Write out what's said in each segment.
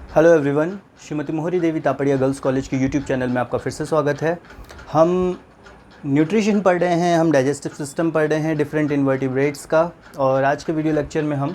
Hello everyone, Shrimati मोहरी देवी Tapadia girls college के YouTube channel में आपका फिर से स्वागत है। हम न्यूट्रिशन पढ़ रहे हैं, हम डाइजेस्टिव सिस्टम पढ़ रहे हैं डिफरेंट इन्वर्टिब्रेट्स का। और आज के वीडियो लेक्चर में हम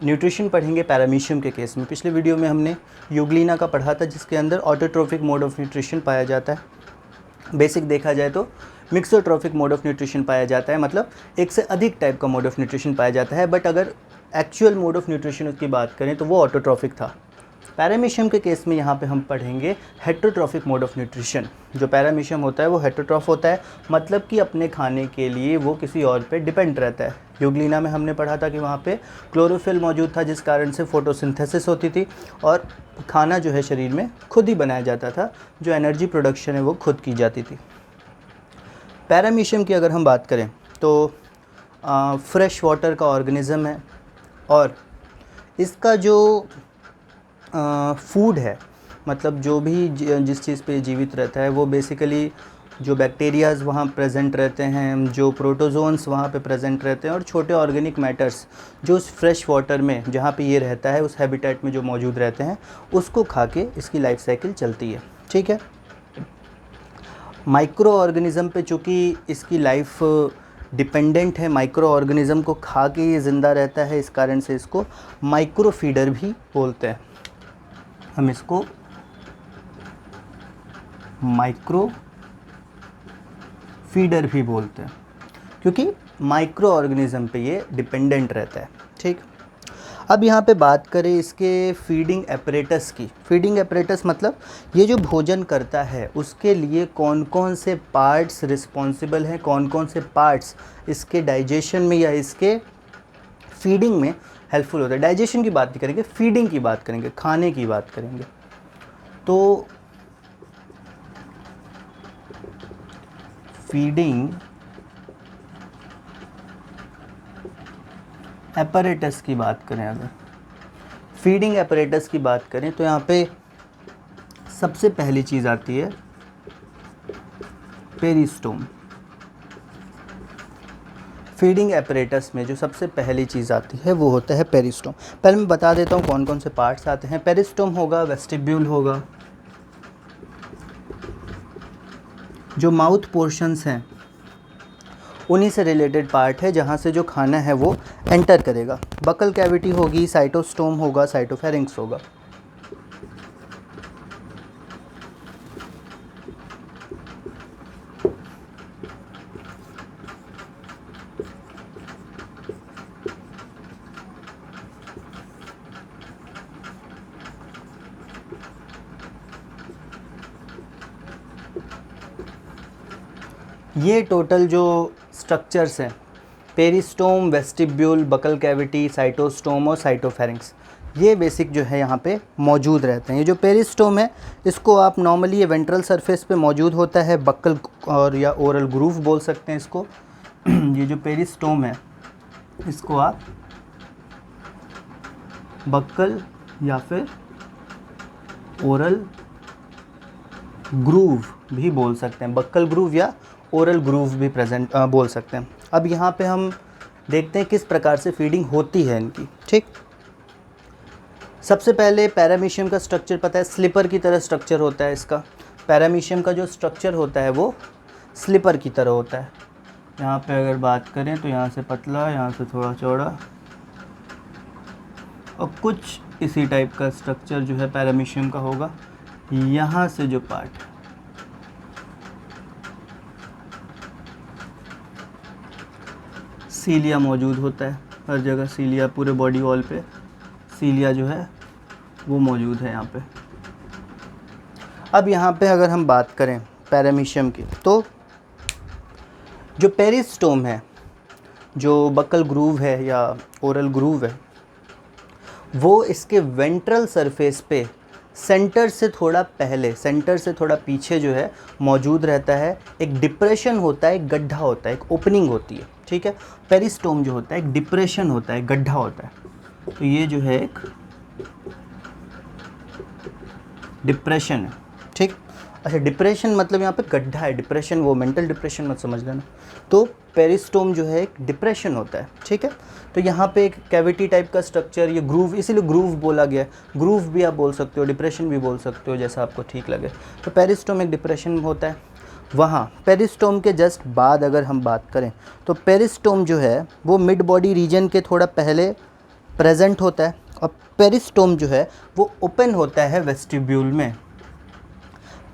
न्यूट्रिशन पढ़ेंगे पैरामीशियम के केस में। पिछले वीडियो में हमने यूग्लिना का पढ़ा था, जिसके अंदर ऑटोट्रोफिक मोड ऑफ न्यूट्रिशन पाया जाता है। बेसिक देखा जाए तो मिक्सोट्रोफिक मोड ऑफ न्यूट्रिशन पाया जाता है, मतलब एक से अधिक टाइप का मोड ऑफ न्यूट्रिशन पाया जाता है। बट अगर एक्चुअल मोड ऑफ न्यूट्रिशन की बात करें तो वो ऑटोट्रोफिक था। पैरामीशियम के केस में यहाँ पे हम पढ़ेंगे हेटरोट्रॉफिक मोड ऑफ न्यूट्रिशन। जो पैरामीशियम होता है वो हेटरोट्रॉफ होता है, मतलब कि अपने खाने के लिए वो किसी और पे डिपेंड रहता है। यूग्लिना में हमने पढ़ा था कि वहाँ पे क्लोरोफिल मौजूद था, जिस कारण से फोटोसिंथेसिस होती थी और खाना जो है शरीर में खुद ही बनाया जाता था। जो एनर्जी प्रोडक्शन है वो खुद की जाती थी। पैरामीशियम की अगर हम बात करें तो फ्रेश वाटर का ऑर्गेनिज़म है और इसका जो फूड है, मतलब जो भी जिस चीज़ पे जीवित रहता है वो बेसिकली जो बैक्टीरियाज़ वहाँ प्रेजेंट रहते हैं, जो प्रोटोजोन्स वहाँ पे प्रेजेंट रहते हैं और छोटे ऑर्गेनिक मैटर्स जो उस फ्रेश वाटर में जहाँ पे ये रहता है, उस हैबिटेट में जो मौजूद रहते हैं, उसको खा के इसकी लाइफ साइकिल चलती है। ठीक है। माइक्रो ऑर्गेनिज़म पे चूँकि इसकी लाइफ डिपेंडेंट है, माइक्रो ऑर्गेनिज़म को खा के ये ज़िंदा रहता है, इस कारण से इसको माइक्रो फीडर भी बोलते हैं। हम इसको माइक्रो फीडर भी बोलते हैं, क्योंकि माइक्रो ऑर्गेनिज़म पे ये डिपेंडेंट रहता है। ठीक। अब यहाँ पे बात करें इसके फीडिंग एपरेटस की। फीडिंग एपरेटस मतलब ये जो भोजन करता है उसके लिए कौन कौन से पार्ट्स रिस्पॉन्सिबल हैं, कौन कौन से पार्ट्स इसके डाइजेशन में या इसके फीडिंग में हेल्पफुल होता है। डाइजेशन की बात नहीं करेंगे, फीडिंग की बात करेंगे, खाने की बात करेंगे। तो फीडिंग एपरेटस की बात करें, अगर फीडिंग एपरेटस की बात करें तो यहाँ पे सबसे पहली चीज़ आती है पेरिस्टोम। फीडिंग एपरेटस में जो सबसे पहली चीज़ आती है वो होता है पेरिस्टोम। पहले मैं बता देता हूँ कौन कौन से पार्ट्स आते हैं। पेरिस्टोम होगा, वेस्टिब्यूल होगा, जो माउथ पोर्शंस हैं उन्हीं से रिलेटेड पार्ट है, जहाँ से जो खाना है वो एंटर करेगा। बकल कैविटी होगी, साइटोस्टोम होगा, साइटोफेरिंक्स होगा। ये टोटल जो स्ट्रक्चर्स हैं, peristome, vestibule, buccal cavity, cytostome और साइटोफेरिंक्स, ये बेसिक जो है यहाँ पे मौजूद रहते हैं। ये जो पेरिस्टोम है इसको आप नॉर्मली ये वेंट्रल सरफेस पे मौजूद होता है, बक्कल और या ओरल ग्रूव बोल सकते हैं इसको। ये जो पेरिस्टोम है इसको आप बक्कल या फिर ओरल ग्रूव भी बोल सकते हैं। बक्कल ग्रूव या ओरल ग्रूव भी प्रेजेंट बोल सकते हैं। अब यहाँ पे हम देखते हैं किस प्रकार से फीडिंग होती है इनकी। ठीक। सबसे पहले पैरामीशियम का स्ट्रक्चर पता है, स्लीपर की तरह स्ट्रक्चर होता है इसका। पैरामीशियम का जो स्ट्रक्चर होता है वो स्लीपर की तरह होता है। यहाँ पे अगर बात करें तो यहाँ से पतला, यहाँ से थोड़ा चौड़ा और कुछ इसी टाइप का स्ट्रक्चर जो है पैरामीशियम का होगा। यहाँ से जो पार्ट सीलिया मौजूद होता है, हर जगह सीलिया, पूरे बॉडी वॉल पे सीलिया जो है वो मौजूद है यहाँ पे। अब यहाँ पे अगर हम बात करें पैरामीशियम की, तो जो पेरिस्टोम है, जो बक्कल ग्रूव है या ओरल ग्रूव है, वो इसके वेंट्रल सरफेस पे सेंटर से थोड़ा पहले, सेंटर से थोड़ा पीछे जो है मौजूद रहता है। एक डिप्रेशन होता है, एक गड्ढा होता है, एक ओपनिंग होती है। ठीक है। पेरिस्टोम जो होता है एक डिप्रेशन होता है, गड्ढा होता है। तो ये जो है एक डिप्रेशन है। ठीक। अच्छा, डिप्रेशन मतलब यहाँ पे गड्ढा है, डिप्रेशन वो मेंटल डिप्रेशन मत समझ लेना। तो पेरिस्टोम जो है एक डिप्रेशन होता है, ठीक है। तो यहाँ पे एक कैविटी टाइप का स्ट्रक्चर, ये ग्रूव, इसीलिए ग्रूव बोला गया है। ग्रूव भी आप बोल सकते हो, डिप्रेशन भी बोल सकते हो, जैसा आपको ठीक लगे। तो पेरिस्टोम एक डिप्रेशन होता है। वहाँ पेरिस्टोम के जस्ट बाद अगर हम बात करें तो पेरिस्टोम जो है वो मिड बॉडी रीजन के थोड़ा पहले प्रेजेंट होता है, और पेरिस्टोम जो है वो ओपन होता है वेस्टिब्यूल में।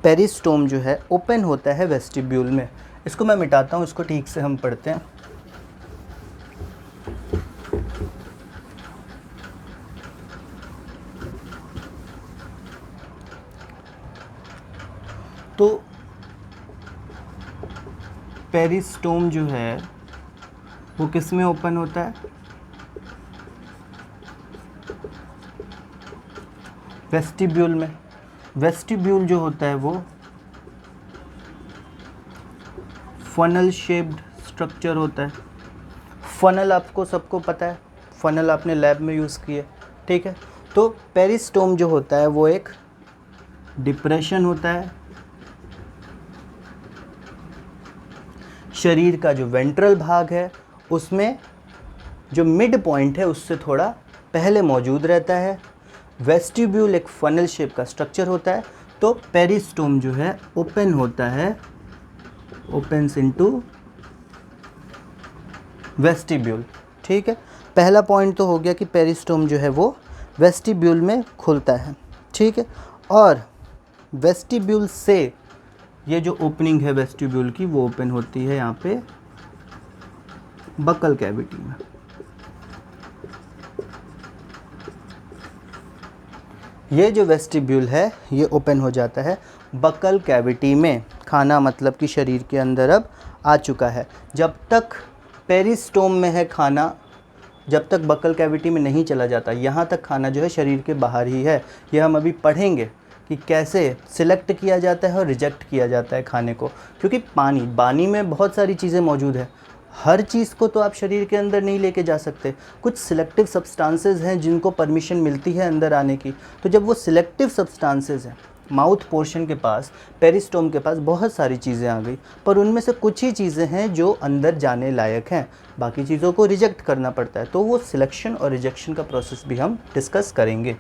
पेरिस्टोम जो है ओपन होता है वेस्टिब्यूल में। इसको मैं मिटाता हूँ, इसको ठीक से हम पढ़ते हैं। तो पेरिस्टोम जो है वो किस में ओपन होता है? वेस्टिब्यूल में। वेस्टिब्यूल जो होता है वो फनल शेप्ड स्ट्रक्चर होता है। फनल आपको सबको पता है, फनल आपने लैब में यूज़ किए, ठीक है। तो पेरिस्टोम जो होता है वो एक डिप्रेशन होता है। शरीर का जो वेंट्रल भाग है उसमें जो मिड पॉइंट है उससे थोड़ा पहले मौजूद रहता है। वेस्टिब्यूल एक फनल शेप का स्ट्रक्चर होता है। तो पेरिस्टोम जो है ओपन होता है, ओपन्स इनटू वेस्टिब्यूल, ठीक है। पहला पॉइंट तो हो गया कि पेरिस्टोम जो है वो वेस्टिब्यूल में खुलता है, ठीक है। और वेस्टिब्यूल से ये जो ओपनिंग है वेस्टिब्यूल की वो ओपन होती है यहाँ पे बकल कैविटी में। ये जो वेस्टिब्यूल है ये ओपन हो जाता है बकल कैविटी में। खाना मतलब कि शरीर के अंदर अब आ चुका है। जब तक पेरिस्टोम में है खाना, जब तक बकल कैविटी में नहीं चला जाता, यहाँ तक खाना जो है शरीर के बाहर ही है। ये हम अभी पढ़ेंगे कि कैसे सिलेक्ट किया जाता है और रिजेक्ट किया जाता है खाने को। क्योंकि पानी में बहुत सारी चीज़ें मौजूद है, हर चीज़ को तो आप शरीर के अंदर नहीं लेके जा सकते। कुछ सिलेक्टिव सब्सटेंसेस हैं जिनको परमिशन मिलती है अंदर आने की। तो जब वो सिलेक्टिव सब्सटेंसेस हैं, माउथ पोर्शन के पास, पेरिस्टोम के पास बहुत सारी चीज़ें आ गई, पर उनमें से कुछ ही चीज़ें हैं जो अंदर जाने लायक हैं, बाकी चीज़ों को रिजेक्ट करना पड़ता है। तो वो सिलेक्शन और रिजेक्शन का प्रोसेस भी हम डिस्कस करेंगे।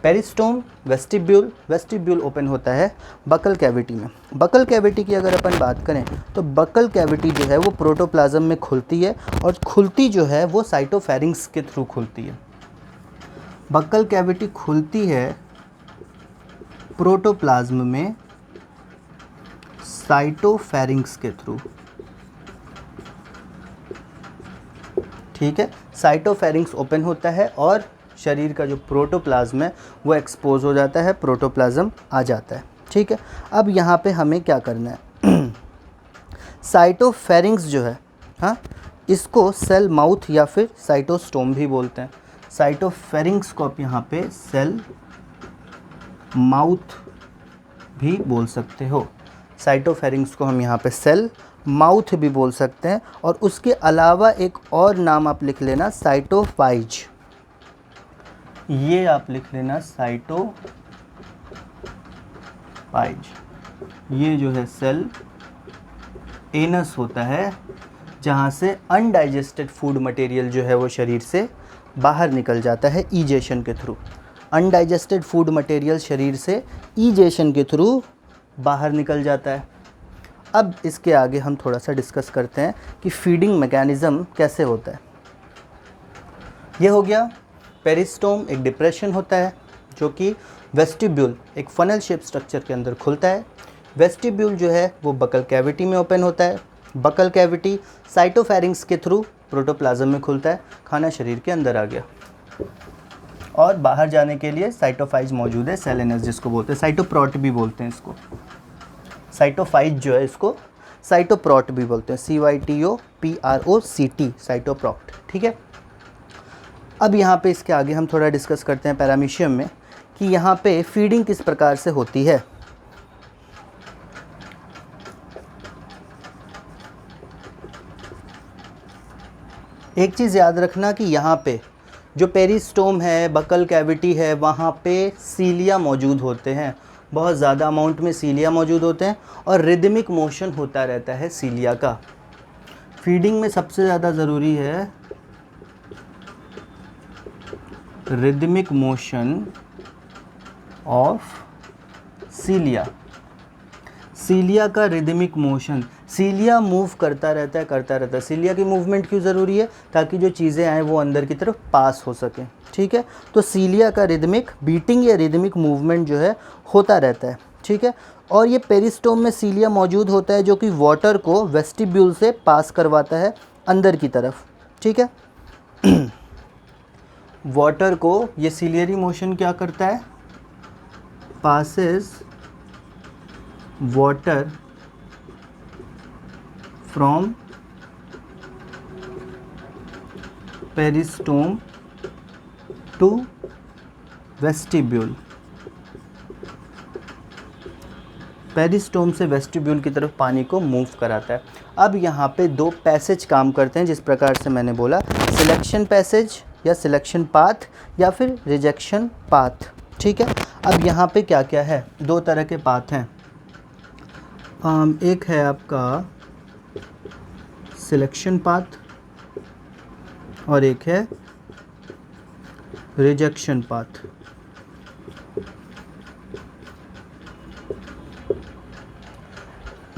पेरिस्टोम, वेस्टिब्यूल, वेस्टिब्यूल ओपन होता है बकल कैविटी में। बकल कैविटी की अगर अपन बात करें तो बकल कैविटी जो है वो प्रोटोप्लाज्म में खुलती है, और खुलती जो है वो साइटोफेरिंक्स के थ्रू खुलती है। बकल कैविटी खुलती है प्रोटोप्लाज्म में साइटोफेरिंक्स के थ्रू, ठीक है। साइटोफेरिंक्स ओपन होता है और शरीर का जो प्रोटोप्लाज्म है वो एक्सपोज हो जाता है, प्रोटोप्लाज्म आ जाता है, ठीक है। अब यहाँ पे हमें क्या करना है साइटोफेरिंक्स जो है, हाँ, इसको सेल माउथ या फिर साइटोस्टोम भी बोलते हैं। साइटोफेरिंक्स को आप यहाँ पे सेल माउथ भी बोल सकते हो। साइटोफेरिंक्स को हम यहाँ पे सेल माउथ भी बोल सकते हैं। और उसके अलावा एक और नाम आप लिख लेना, साइटोफाइज। ये आप लिख लेना, साइटोफाइज। ये जो है सेल एनस होता है, जहाँ से अनडाइजेस्टेड फूड मटेरियल जो है वो शरीर से बाहर निकल जाता है ईजेशन के थ्रू। अनडाइजेस्टेड फूड मटेरियल शरीर से ईजेशन के थ्रू बाहर निकल जाता है। अब इसके आगे हम थोड़ा सा डिस्कस करते हैं कि फीडिंग मैकेनिज़्म कैसे होता है। ये हो गया पेरिस्टोम, एक डिप्रेशन होता है जो कि वेस्टिब्यूल एक फनल शेप स्ट्रक्चर के अंदर खुलता है। वेस्टिब्यूल जो है वो बकल कैविटी में ओपन होता है। बकल कैविटी साइटोफेरिंक्स के थ्रू प्रोटोप्लाज्म में खुलता है। खाना शरीर के अंदर आ गया और बाहर जाने के लिए साइटोफाइज मौजूद है, सेल एनस जिसको बोलते हैं, साइटोप्रोट भी बोलते हैं इसको। साइटोफाइज जो है इसको साइटोप्रोट भी बोलते हैं, CYTOPROCT, साइटोप्रोट, ठीक है। अब यहाँ पे इसके आगे हम थोड़ा डिस्कस करते हैं पैरामीशियम में कि यहाँ पे फीडिंग किस प्रकार से होती है। एक चीज़ याद रखना कि यहाँ पे जो पेरिस्टोम है, बकल कैविटी है, वहाँ पे सीलिया मौजूद होते हैं। बहुत ज़्यादा अमाउंट में सीलिया मौजूद होते हैं और रिदमिक मोशन होता रहता है सीलिया का। फीडिंग में सबसे ज़्यादा ज़रूरी है रिदमिक मोशन ऑफ सीलिया। सीलिया का रिदमिक मोशन, सीलिया मूव करता रहता है। सीलिया की मूवमेंट क्यों ज़रूरी है? ताकि जो चीज़ें आए वो अंदर की तरफ पास हो सकें, ठीक है। तो सीलिया का रिदमिक बीटिंग या रिदमिक मूवमेंट जो है होता रहता है, ठीक है। और ये पेरिस्टोम में सीलिया मौजूद होता है जो कि वाटर को वेस्टिब्यूल से पास करवाता है अंदर की तरफ, ठीक है। वाटर को ये सीलियरी मोशन क्या करता है? Passes water from peristome to vestibule। Peristome से वेस्टिब्यूल की तरफ पानी को मूव कराता है। अब यहाँ पे दो पैसेज काम करते हैं, जिस प्रकार से मैंने बोला, सिलेक्शन पैसेज या सिलेक्शन पाथ या फिर रिजेक्शन पाथ, ठीक है। अब यहाँ पे क्या क्या है? दो तरह के पाथ हैं। एक है आपका सिलेक्शन पाथ और एक है रिजेक्शन पाथ।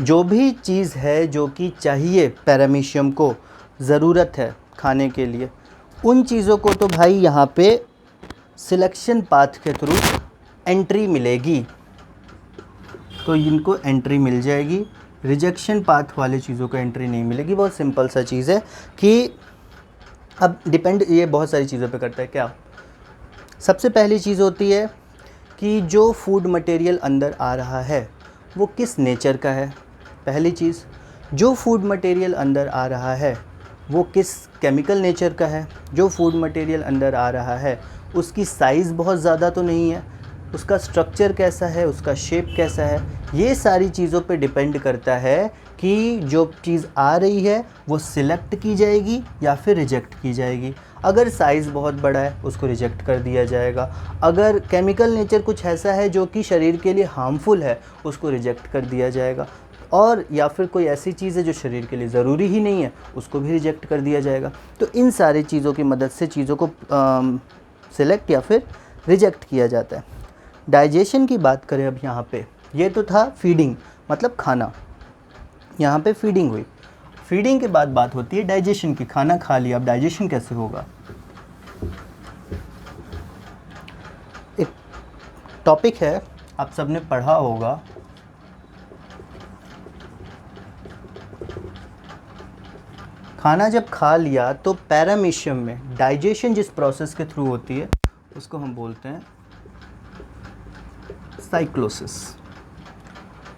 जो भी चीज़ है जो कि चाहिए पैरामीशियम को, ज़रूरत है खाने के लिए, उन चीज़ों को तो भाई यहाँ पे सिलेक्शन पाथ के थ्रू एंट्री मिलेगी, तो इनको एंट्री मिल जाएगी। रिजेक्शन पाथ वाले चीज़ों को एंट्री नहीं मिलेगी। बहुत सिंपल सा चीज़ है कि अब डिपेंड ये बहुत सारी चीज़ों पे करता है। क्या? सबसे पहली चीज़ होती है कि जो फूड मटेरियल अंदर आ रहा है वो किस नेचर का है। पहली चीज़, जो फूड मटेरियल अंदर आ रहा है वो किस केमिकल नेचर का है। जो फूड मटेरियल अंदर आ रहा है उसकी साइज़ बहुत ज़्यादा तो नहीं है, उसका स्ट्रक्चर कैसा है, उसका शेप कैसा है। ये सारी चीज़ों पे डिपेंड करता है कि जो चीज़ आ रही है वो सिलेक्ट की जाएगी या फिर रिजेक्ट की जाएगी। अगर साइज़ बहुत बड़ा है उसको रिजेक्ट कर दिया जाएगा। अगर केमिकल नेचर कुछ ऐसा है जो कि शरीर के लिए हार्मफुल है उसको रिजेक्ट कर दिया जाएगा। और या फिर कोई ऐसी चीज़ है जो शरीर के लिए ज़रूरी ही नहीं है उसको भी रिजेक्ट कर दिया जाएगा। तो इन सारी चीज़ों की मदद से चीज़ों को सिलेक्ट या फिर रिजेक्ट किया जाता है। डाइजेशन की बात करें अब यहाँ पे, ये तो था फीडिंग मतलब खाना, यहाँ पे फीडिंग हुई। फीडिंग के बाद बात होती है डाइजेशन की। खाना खा लिया, अब डाइजेशन कैसे होगा? एक टॉपिक है, आप सबने पढ़ा होगा, खाना जब खा लिया तो पैरामीशियम में डाइजेशन जिस प्रोसेस के थ्रू होती है उसको हम बोलते हैं साइक्लोसिस।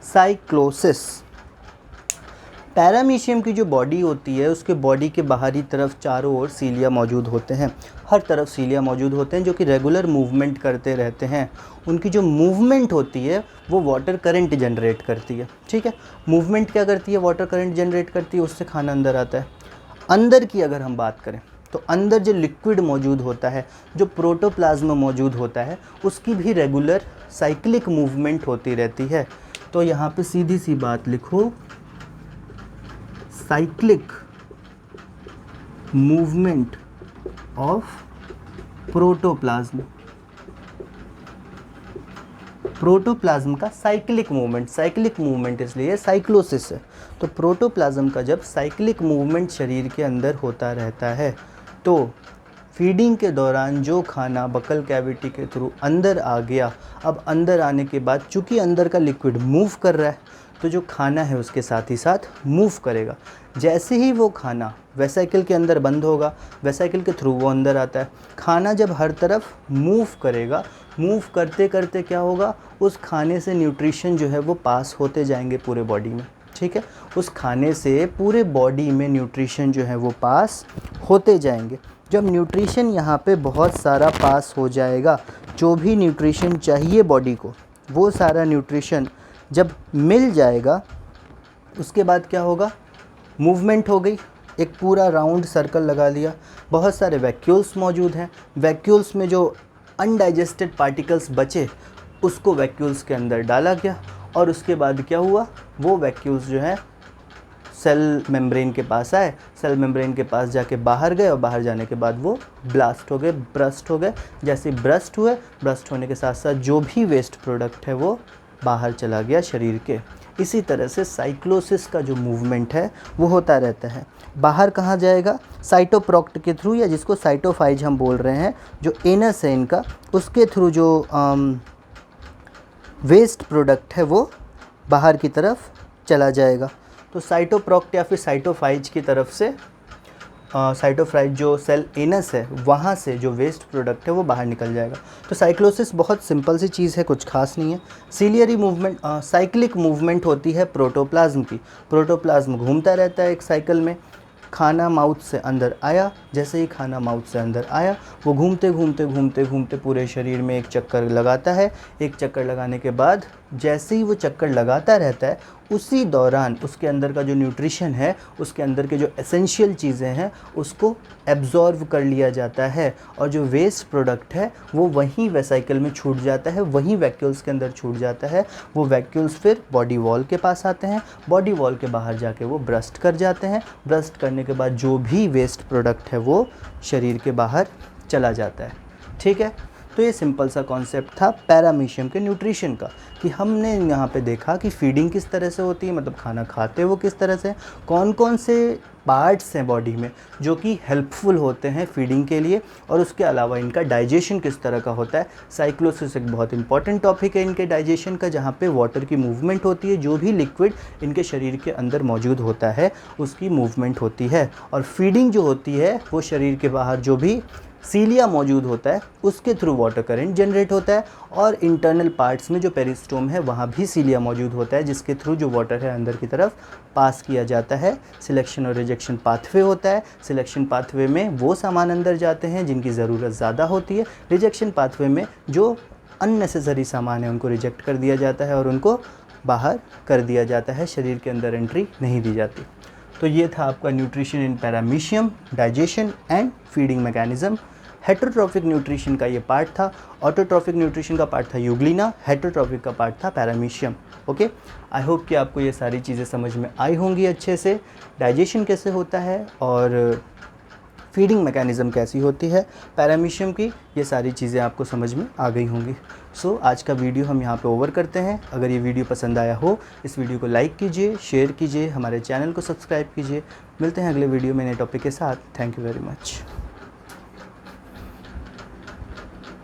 साइक्लोसिस। पैरामीशियम की जो बॉडी होती है उसके बॉडी के बाहरी तरफ चारों ओर सीलिया मौजूद होते हैं। हर तरफ सीलिया मौजूद होते हैं जो कि रेगुलर मूवमेंट करते रहते हैं। उनकी जो मूवमेंट होती है वो वाटर करंट जनरेट करती है, ठीक है। मूवमेंट क्या करती है? वाटर करंट जनरेट करती है, उससे खाना अंदर आता है। अंदर की अगर हम बात करें तो अंदर जो लिक्विड मौजूद होता है, जो प्रोटोप्लाज्म मौजूद होता है, उसकी भी रेगुलर साइक्लिक मूवमेंट होती रहती है। तो यहाँ पे सीधी सी बात लिखो, cyclic movement of protoplasm. Protoplasm का साइक्लिक मूवमेंट इसलिए साइक्लोसिस है। तो प्रोटोप्लाज्म का जब साइक्लिक मूवमेंट शरीर के अंदर होता रहता है तो फीडिंग के दौरान जो खाना बकल कैविटी के थ्रू अंदर आ गया, अब अंदर आने के बाद चूँकि अंदर का लिक्विड मूव कर रहा है तो जो खाना है उसके साथ ही साथ मूव करेगा। जैसे ही वो खाना वेसाइकिल के अंदर बंद होगा, वेसाइकिल के थ्रू वो अंदर आता है। खाना जब हर तरफ मूव करेगा, मूव करते करते क्या होगा, उस खाने से न्यूट्रिशन जो है वो पास होते जाएंगे पूरे बॉडी में, ठीक है। उस खाने से पूरे बॉडी में न्यूट्रिशन जो है वो पास होते जाएंगे। जब न्यूट्रिशन यहाँ पे बहुत सारा पास हो जाएगा, जो भी न्यूट्रिशन चाहिए बॉडी को वो सारा न्यूट्रिशन जब मिल जाएगा, उसके बाद क्या होगा, मूवमेंट हो गई, एक पूरा राउंड सर्कल लगा लिया। बहुत सारे वैक्यूल्स मौजूद हैं। वैक्यूल्स में जो अनडाइजेस्टेड पार्टिकल्स बचे उसको वैक्यूल्स के अंदर डाला गया और उसके बाद क्या हुआ, वो वैक्यूल्स जो है सेल मेम्ब्रेन के पास आए, सेल मेम्ब्रेन के पास जाके बाहर गए और बाहर जाने के बाद वो ब्लास्ट हो गए, ब्रस्ट हो गए। जैसे ब्रस्ट हुए, ब्रस्ट होने के साथ साथ जो भी वेस्ट प्रोडक्ट है वो बाहर चला गया शरीर के। इसी तरह से साइक्लोसिस का जो मूवमेंट है वो होता रहता है। बाहर कहाँ जाएगा, साइटोप्रोक्ट के थ्रू, या जिसको साइटोफाइज हम बोल रहे हैं, जो एनस है इनका, उसके थ्रू जो वेस्ट प्रोडक्ट है वो बाहर की तरफ चला जाएगा। तो साइटोप्रोक्ट या फिर साइटोफाइज की तरफ से साइटोफाइज जो सेल एनस है वहाँ से जो वेस्ट प्रोडक्ट है वो बाहर निकल जाएगा। तो साइक्लोसिस बहुत सिंपल सी चीज़ है, कुछ खास नहीं है। सीलियरी मूवमेंट, साइक्लिक मूवमेंट होती है प्रोटोप्लाज्म की। प्रोटोप्लाज्म घूमता रहता है एक साइकिल में। खाना माउथ से अंदर आया, जैसे ही खाना माउथ से अंदर आया वो घूमते घूमते घूमते घूमते पूरे शरीर में एक चक्कर लगाता है। एक चक्कर लगाने के बाद जैसे ही वो चक्कर लगाता रहता है, उसी दौरान उसके अंदर का जो न्यूट्रिशन है, उसके अंदर के जो एसेंशियल चीज़ें हैं उसको एब्जॉर्व कर लिया जाता है और जो वेस्ट प्रोडक्ट है वो वहीं वेसाइकल में छूट जाता है, वहीं वैक्यूल्स के अंदर छूट जाता है। वो वैक्यूल्स फिर बॉडी वॉल के पास आते हैं, बॉडी वॉल के बाहर जाके वो ब्रस्ट कर जाते हैं। ब्रस्ट करने के बाद जो भी वेस्ट प्रोडक्ट है वो शरीर के बाहर चला जाता है। ठीक है, तो ये सिंपल सा कॉन्सेप्ट था पैरामीशियम के न्यूट्रिशन का, कि हमने यहाँ पे देखा कि फीडिंग किस तरह से होती है, मतलब खाना खाते वो किस तरह से, कौन कौन से पार्ट्स हैं बॉडी में जो कि हेल्पफुल होते हैं फीडिंग के लिए, और उसके अलावा इनका डाइजेशन किस तरह का होता है। साइक्लोसिस एक बहुत इंपॉर्टेंट टॉपिक है इनके डाइजेशन का, जहाँ पे वाटर की मूवमेंट होती है, जो भी लिक्विड इनके शरीर के अंदर मौजूद होता है उसकी मूवमेंट होती है। और फीडिंग जो होती है वो शरीर के बाहर जो भी सीलिया मौजूद होता है उसके थ्रू वाटर करंट जनरेट होता है। और इंटरनल पार्ट्स में जो पेरिस्टोम है वहाँ भी सीलिया मौजूद होता है, जिसके थ्रू जो वाटर है अंदर की तरफ पास किया जाता है। सिलेक्शन और रिजेक्शन पाथवे होता है। सिलेक्शन पाथवे में वो सामान अंदर जाते हैं जिनकी ज़रूरत ज़्यादा होती है। रिजेक्शन पाथवे में जो अननेसेसरी सामान है उनको रिजेक्ट कर दिया जाता है और उनको बाहर कर दिया जाता है, शरीर के अंदर एंट्री नहीं दी जाती। तो ये था आपका nutrition in paramecium, digestion and feeding mechanism. Heterotrophic nutrition का ये पार्ट था, ऑटोट्रॉफिक न्यूट्रिशन का पार्ट था यूग्लिना, हेटरोट्रॉफिक का पार्ट था पैरामीशियम। ओके, आई होप कि आपको ये सारी चीज़ें समझ में आई होंगी अच्छे से, डाइजेशन कैसे होता है और फीडिंग मैकेनिज़्म कैसी होती है पैरामीशियम की, ये सारी चीज़ें आपको समझ में आ गई होंगी। सो आज का वीडियो हम यहाँ पे ओवर करते हैं। अगर ये वीडियो पसंद आया हो, इस वीडियो को लाइक कीजिए, शेयर कीजिए, हमारे चैनल को सब्सक्राइब कीजिए। मिलते हैं अगले वीडियो में नए टॉपिक के साथ। Thank you very much.